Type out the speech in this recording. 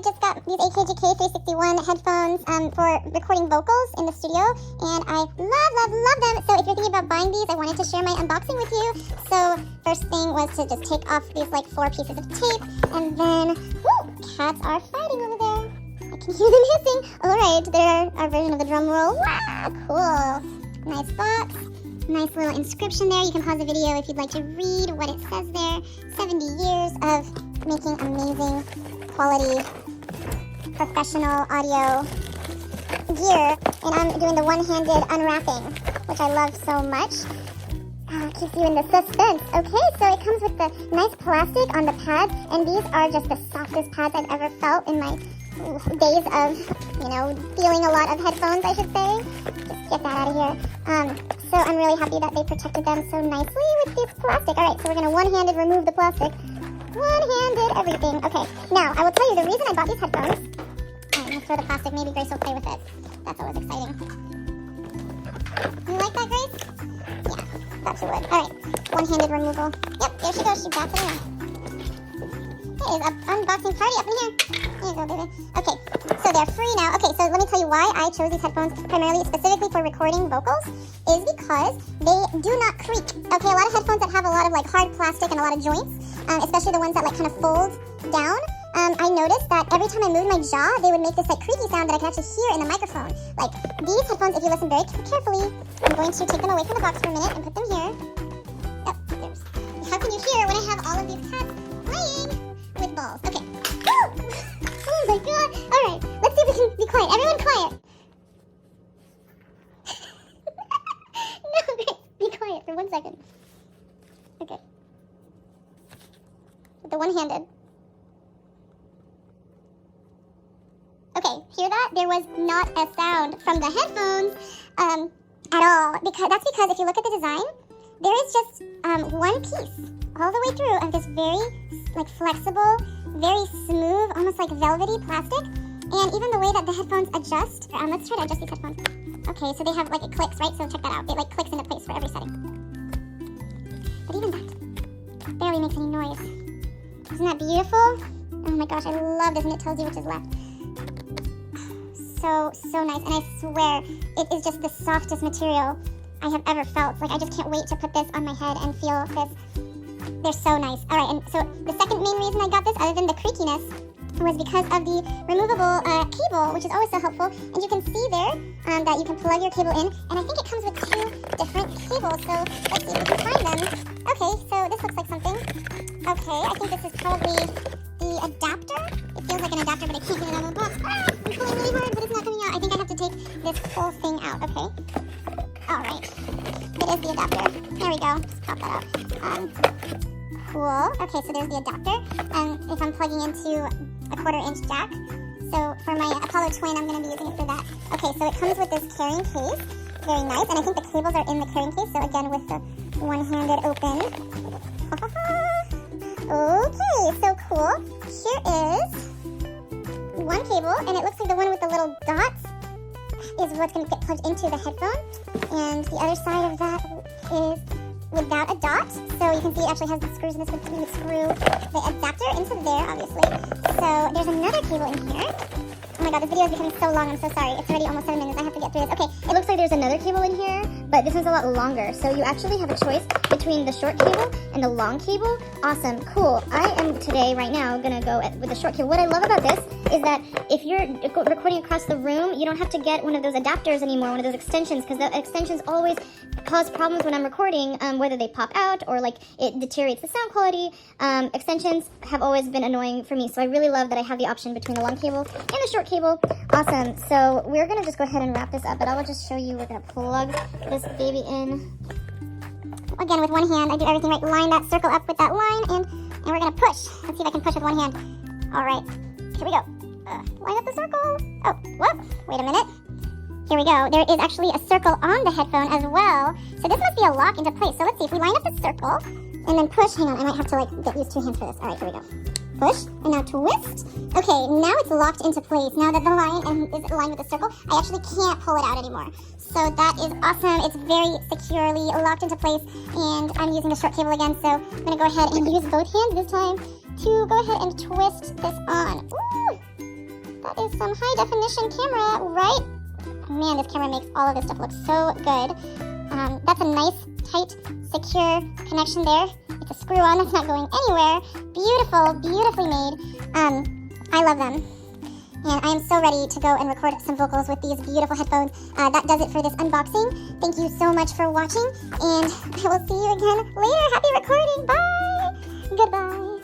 just got these AKG K361 headphones for recording vocals in the studio, and I love them. So if you're thinking about buying these, I wanted to share my unboxing with you. So first thing was to just take off these like 4 pieces of tape, and then, cats are fighting over there. I can hear them hissing. All right, they're our version of the drum roll. Wow, cool. Nice box. Nice little inscription there. You can pause the video if you'd like to read what it says there. 70 years of making amazing quality professional audio gear. And I'm doing the one-handed unwrapping, which I love so much. Keeps you in the suspense. Okay, so it comes with the nice plastic on the pads, and these are just the softest pads I've ever felt in my days of, feeling a lot of headphones, I should say. Just get that out of here. So I'm really happy that they protected them so nicely with this plastic. All right, so we're going to one-handed remove the plastic. One-handed everything. Okay, now I will tell you the reason I bought these headphones. I'm going to throw the plastic. Maybe Grace will play with it. That's always exciting. You like that, Grace? Yeah, thought she would. All right, one-handed removal. Yep, there she goes. She backs it around. Hey, it's an unboxing party up in here. There you go, baby. Okay, so they're free now. Okay, so let me tell you why I chose these headphones primarily, specifically for recording vocals, is because they do not creak. Okay, a lot of headphones that have a lot of like hard plastic and a lot of joints, especially the ones that like kind of fold down, I noticed that every time I moved my jaw, they would make this like creaky sound that I could actually hear in the microphone. Like these headphones, if you listen very carefully, I'm going to take them away from the box for a minute and put them here. Oh, there's. How can you hear when I have all of these cats playing with balls? Okay. Oh my god. All right, let's see if we can be quiet. Everyone quiet. No, Grace, be quiet for 1 second. Okay. With the one-handed. Okay, hear that? There was not a sound from the headphones at all. That's because if you look at the design, there is just one piece all the way through of this very like flexible, very smooth, almost like velvety plastic. And even the way that the headphones adjust, let's try to adjust these headphones. Okay, so they have like, it clicks, right? So check that out. It like clicks into place for every setting. But even that barely makes any noise. Isn't that beautiful? Oh my gosh, I love this, and it tells you which is left. So nice, and I swear it is just the softest material I have ever felt. Like I just can't wait to put this on my head and feel this. They're so nice. All right, and so the second main reason I got this, other than the creakiness, was because of the removable cable, which is always so helpful. And you can see there that you can plug your cable in, and I think it comes with 2 different cables. So let's see if we can find them. Okay, so this looks like something. Okay, I think this is probably the adapter. It feels like an adapter, but I can't get it out of the box. I'm pulling really hard, but it's not coming out. I think I have to take this whole thing out. Okay. All right. It is the adapter. There we go. Just pop that out. Cool. Okay, so there's the adapter. And if I'm plugging into a 1/4-inch jack, so for my Apollo Twin, I'm going to be using it for that. Okay, so it comes with this carrying case. Very nice. And I think the cables are in the carrying case. So again, with the one-handed open. Okay, so cool. Here is one cable, and it looks like the one with the little dots is what's going to get plugged into the headphone. And the other side of that is without a dot. So you can see it actually has the screws in this one. You screw the adapter into there, obviously. So there's another cable in here. Oh my god, this video is becoming so long. I'm so sorry. It's already almost 7 minutes. I have to get through this. Okay, it looks like there's another cable in here, but this one's a lot longer. So you actually have a choice between the short cable and the long cable. Awesome, cool. I am today, right now, gonna go with the short cable. What I love about this is that if you're recording across the room, you don't have to get one of those adapters anymore, one of those extensions, because the extensions always cause problems when I'm recording, whether they pop out or like it deteriorates the sound quality. Extensions have always been annoying for me, so I really love that I have the option between the long cable and the short cable. Awesome. So we're gonna just go ahead and wrap this up, but I will just show you. We're gonna plug this baby in. Again, with one hand, I do everything right. Line that circle up with that line, and we're gonna push. Let's see if I can push with one hand. All right, here we go. Line up the circle. Oh, whoop! Wait a minute. Here we go. There is actually a circle on the headphone as well. So this must be a lock into place. So let's see if we line up the circle and then push. Hang on, I might have to like use 2 hands for this. All right, here we go. Push, and now twist. Okay, now it's locked into place. Now that the line is aligned with the circle, I actually can't pull it out anymore. So that is awesome. It's very securely locked into place, and I'm using the short cable again, so I'm gonna go ahead and use both hands this time to go ahead and twist this on. Ooh, That is some high definition camera, right? Man, this camera makes all of this stuff look so good. That's a nice, tight, secure connection there. It's a screw-on that's not going anywhere. Beautiful, beautifully made. I love them. And I am so ready to go and record some vocals with these beautiful headphones. That does it for this unboxing. Thank you so much for watching, and I will see you again later. Happy recording. Bye. Goodbye.